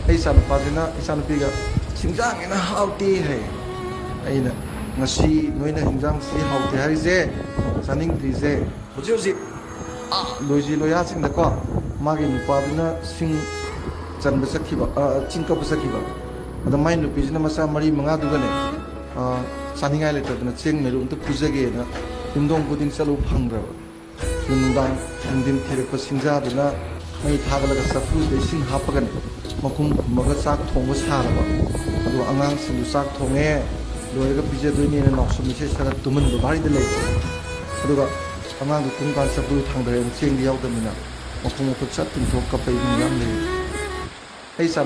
ꯑꯩ ꯏꯆꯥꯅꯨꯄꯥꯁꯤꯅ ꯏꯆꯥꯅꯨꯄꯤꯒ ꯁꯤꯡꯖꯥꯡꯅ ꯍꯥꯎꯇꯦ ꯍꯥꯏ ꯑꯩꯅ ngasi noina hingjang si haute harise saning trise hoji hoji loji loya sing da ko magi nupa duna sing chanba sakhiba chingka sakhiba ada mai nupi jina masa mari manga duga ne saningai le tadna cheng meru unta pujage na indong buding chalu phangra nundang indin thirekpa singja duna mai thagalaga safu de sing hapagan makum maga chak thongba saraba adu angang sing chak thonge लोग पीछे दो नहीं नौसम में से सारा तुमन बाहरी दे लेते अदुगा अमांग तुम कान सब दूर थांग रहे हैं चेंग दिया उधर मिना मकुम को चट तुम तो कपड़े भी नहीं ले ऐसा